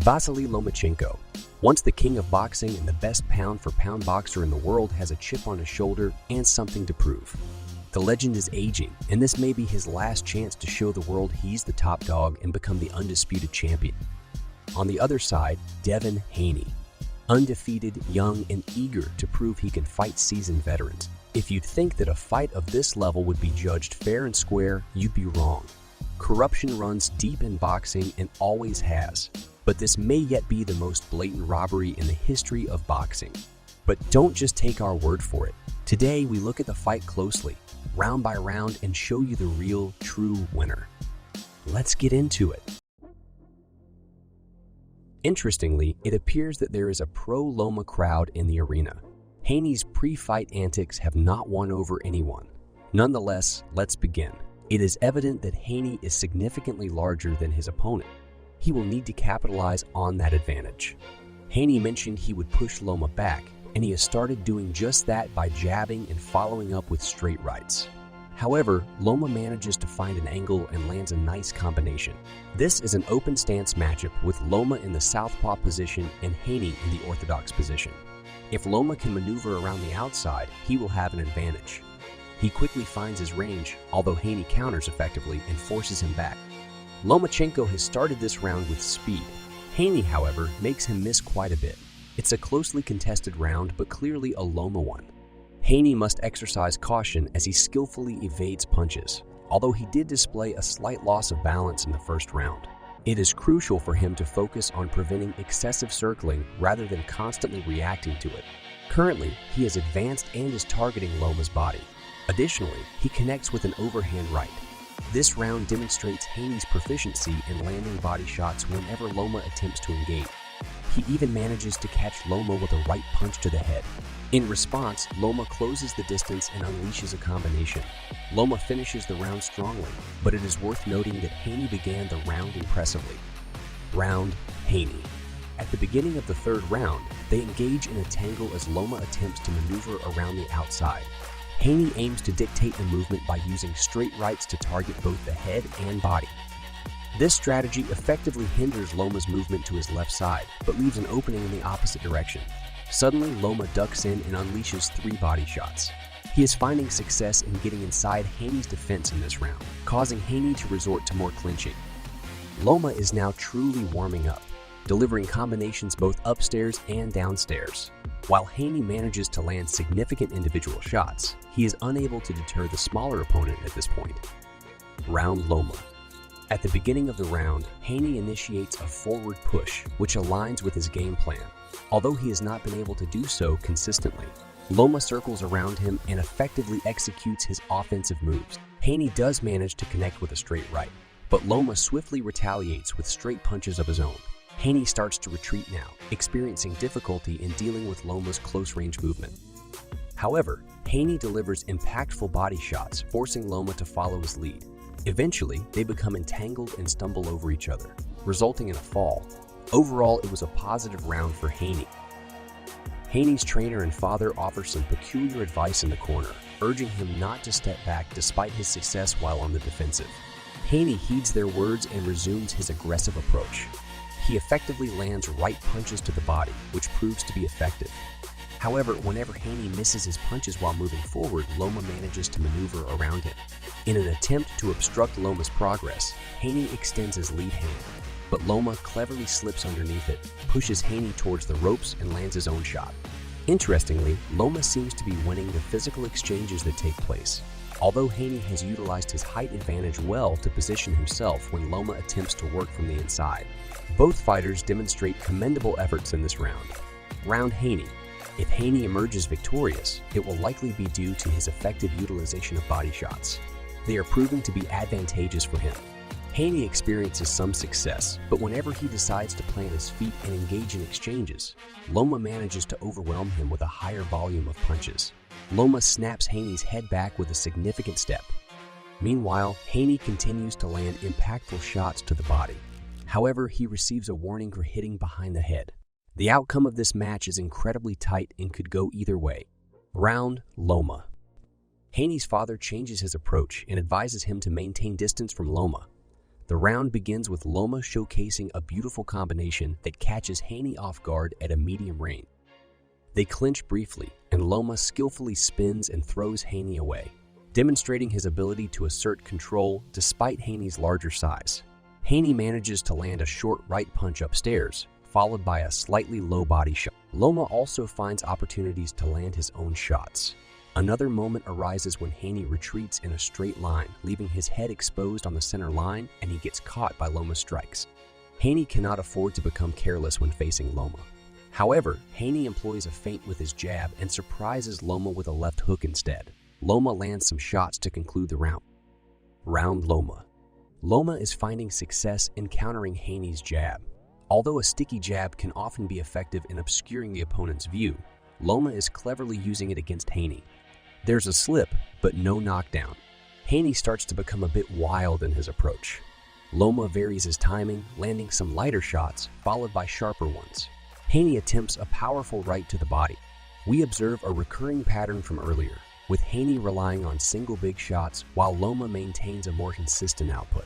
Vasily Lomachenko, once the king of boxing and the best pound-for-pound boxer in the world, has a chip on his shoulder and something to prove. The legend is aging, and this may be his last chance to show the world he's the top dog and become the undisputed champion. On the other side, Devin Haney, undefeated, young, and eager to prove he can fight seasoned veterans. If you'd think that a fight of this level would be judged fair and square, you'd be wrong. Corruption runs deep in boxing and always has, but this may yet be the most blatant robbery in the history of boxing. But don't just take our word for it. Today, we look at the fight closely, round by round, and show you the real, true winner. Let's get into it. Interestingly, it appears that there is a pro-Loma crowd in the arena. Haney's pre-fight antics have not won over anyone. Nonetheless, let's begin. It is evident that Haney is significantly larger than his opponent. He will need to capitalize on that advantage. Haney mentioned he would push Loma back, and he has started doing just that by jabbing and following up with straight rights. However, Loma manages to find an angle and lands a nice combination. This is an open stance matchup with Loma in the southpaw position and Haney in the orthodox position. If Loma can maneuver around the outside, he will have an advantage. He quickly finds his range, although Haney counters effectively and forces him back. Lomachenko has started this round with speed. Haney, however, makes him miss quite a bit. It's a closely contested round, but clearly a Loma one. Haney must exercise caution as he skillfully evades punches, although he did display a slight loss of balance in the first round. It is crucial for him to focus on preventing excessive circling rather than constantly reacting to it. Currently, he has advanced and is targeting Loma's body. Additionally, he connects with an overhand right. This round demonstrates Haney's proficiency in landing body shots whenever Loma attempts to engage. He even manages to catch Loma with a right punch to the head. In response, Loma closes the distance and unleashes a combination. Loma finishes the round strongly, but it is worth noting that Haney began the round impressively. Round Haney. At the beginning of the third round, they engage in a tangle as Loma attempts to maneuver around the outside. Haney aims to dictate the movement by using straight rights to target both the head and body. This strategy effectively hinders Loma's movement to his left side, but leaves an opening in the opposite direction. Suddenly, Loma ducks in and unleashes 3 body shots. He is finding success in getting inside Haney's defense in this round, causing Haney to resort to more clinching. Loma is now truly warming up, delivering combinations both upstairs and downstairs. While Haney manages to land significant individual shots, he is unable to deter the smaller opponent at this point. Round Loma. At the beginning of the round, Haney initiates a forward push, which aligns with his game plan. Although he has not been able to do so consistently, Loma circles around him and effectively executes his offensive moves. Haney does manage to connect with a straight right, but Loma swiftly retaliates with straight punches of his own. Haney starts to retreat now, experiencing difficulty in dealing with Loma's close-range movement. However, Haney delivers impactful body shots, forcing Loma to follow his lead. Eventually, they become entangled and stumble over each other, resulting in a fall. Overall, it was a positive round for Haney. Haney's trainer and father offer some peculiar advice in the corner, urging him not to step back despite his success while on the defensive. Haney heeds their words and resumes his aggressive approach. He effectively lands right punches to the body, which proves to be effective. However, whenever Haney misses his punches while moving forward, Loma manages to maneuver around him. In an attempt to obstruct Loma's progress, Haney extends his lead hand, but Loma cleverly slips underneath it, pushes Haney towards the ropes, and lands his own shot. Interestingly, Loma seems to be winning the physical exchanges that take place, although Haney has utilized his height advantage well to position himself when Loma attempts to work from the inside. Both fighters demonstrate commendable efforts in this round. Round Haney. If Haney emerges victorious, it will likely be due to his effective utilization of body shots. They are proving to be advantageous for him. Haney experiences some success, but whenever he decides to plant his feet and engage in exchanges, Loma manages to overwhelm him with a higher volume of punches. Loma snaps Haney's head back with a significant step. Meanwhile, Haney continues to land impactful shots to the body. However, he receives a warning for hitting behind the head. The outcome of this match is incredibly tight and could go either way. Round Loma. Haney's father changes his approach and advises him to maintain distance from Loma. The round begins with Loma showcasing a beautiful combination that catches Haney off guard at a medium range. They clinch briefly, and Loma skillfully spins and throws Haney away, demonstrating his ability to assert control despite Haney's larger size. Haney manages to land a short right punch upstairs, followed by a slightly low body shot. Loma also finds opportunities to land his own shots. Another moment arises when Haney retreats in a straight line, leaving his head exposed on the center line, and he gets caught by Loma's strikes. Haney cannot afford to become careless when facing Loma. However, Haney employs a feint with his jab and surprises Loma with a left hook instead. Loma lands some shots to conclude the round. Round Loma. Loma is finding success in countering Haney's jab. Although a sticky jab can often be effective in obscuring the opponent's view, Loma is cleverly using it against Haney. There's a slip, but no knockdown. Haney starts to become a bit wild in his approach. Loma varies his timing, landing some lighter shots, followed by sharper ones. Haney attempts a powerful right to the body. We observe a recurring pattern from earlier, with Haney relying on single big shots while Loma maintains a more consistent output.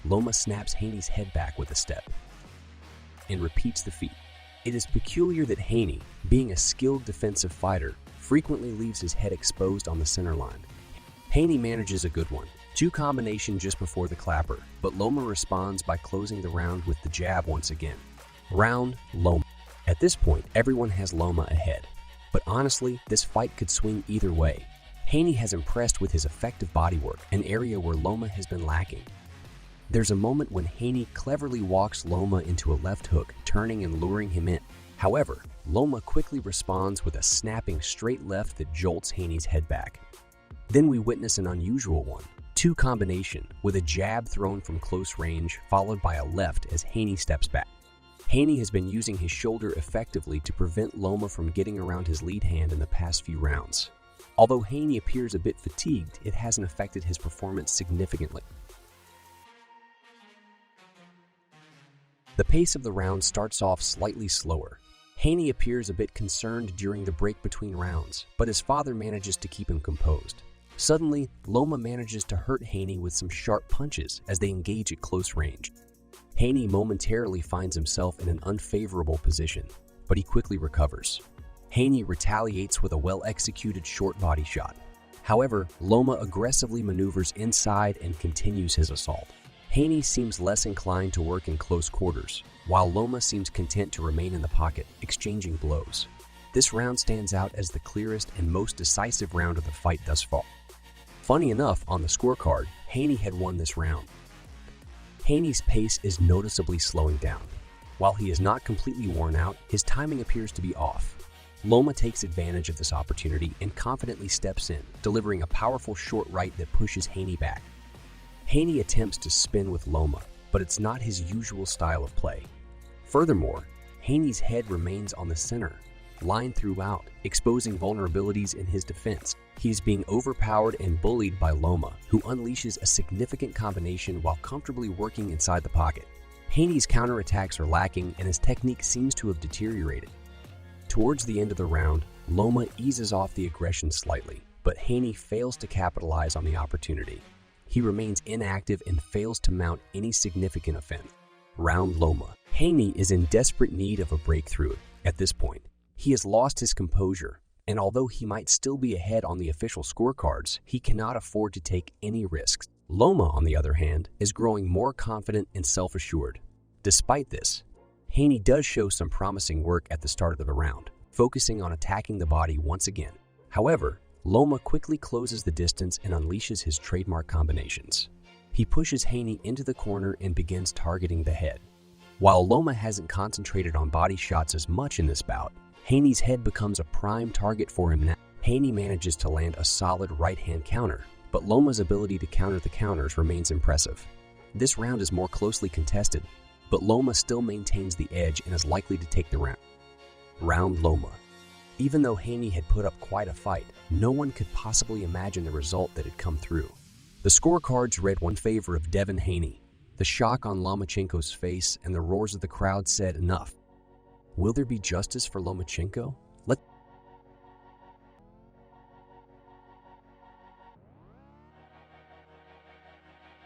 Loma snaps Haney's head back with a step and repeats the feat. It is peculiar that Haney, being a skilled defensive fighter, frequently leaves his head exposed on the center line. Haney manages a good one, two combination just before the clapper, but Loma responds by closing the round with the jab once again. Round Loma. At this point, everyone has Loma ahead, but honestly, this fight could swing either way. Haney has impressed with his effective bodywork, an area where Loma has been lacking. There's a moment when Haney cleverly walks Loma into a left hook, turning and luring him in. However, Loma quickly responds with a snapping straight left that jolts Haney's head back. Then we witness an unusual one, two combination, with a jab thrown from close range, followed by a left as Haney steps back. Haney has been using his shoulder effectively to prevent Loma from getting around his lead hand in the past few rounds. Although Haney appears a bit fatigued, it hasn't affected his performance significantly. The pace of the round starts off slightly slower. Haney appears a bit concerned during the break between rounds, but his father manages to keep him composed. Suddenly, Loma manages to hurt Haney with some sharp punches as they engage at close range. Haney momentarily finds himself in an unfavorable position, but he quickly recovers. Haney retaliates with a well-executed short body shot. However, Loma aggressively maneuvers inside and continues his assault. Haney seems less inclined to work in close quarters, while Loma seems content to remain in the pocket, exchanging blows. This round stands out as the clearest and most decisive round of the fight thus far. Funny enough, on the scorecard, Haney had won this round. Haney's pace is noticeably slowing down. While he is not completely worn out, his timing appears to be off. Loma takes advantage of this opportunity and confidently steps in, delivering a powerful short right that pushes Haney back. Haney attempts to spin with Loma, but it's not his usual style of play. Furthermore, Haney's head remains on the center, lined throughout, exposing vulnerabilities in his defense. He is being overpowered and bullied by Loma, who unleashes a significant combination while comfortably working inside the pocket. Haney's counterattacks are lacking and his technique seems to have deteriorated. Towards the end of the round, Loma eases off the aggression slightly, but Haney fails to capitalize on the opportunity. He remains inactive and fails to mount any significant offense. Round Loma. Haney is in desperate need of a breakthrough at this point. He has lost his composure, and although he might still be ahead on the official scorecards, he cannot afford to take any risks. Loma, on the other hand, is growing more confident and self-assured. Despite this, Haney does show some promising work at the start of the round, focusing on attacking the body once again. However, Loma quickly closes the distance and unleashes his trademark combinations. He pushes Haney into the corner and begins targeting the head. While Loma hasn't concentrated on body shots as much in this bout, Haney's head becomes a prime target for him now. Haney manages to land a solid right-hand counter, but Loma's ability to counter the counters remains impressive. This round is more closely contested, but Loma still maintains the edge and is likely to take the round. Round Loma. Even though Haney had put up quite a fight, no one could possibly imagine the result that had come through. The scorecards read in favor of Devin Haney. The shock on Lomachenko's face and the roars of the crowd said enough. Will there be justice for Lomachenko? Let's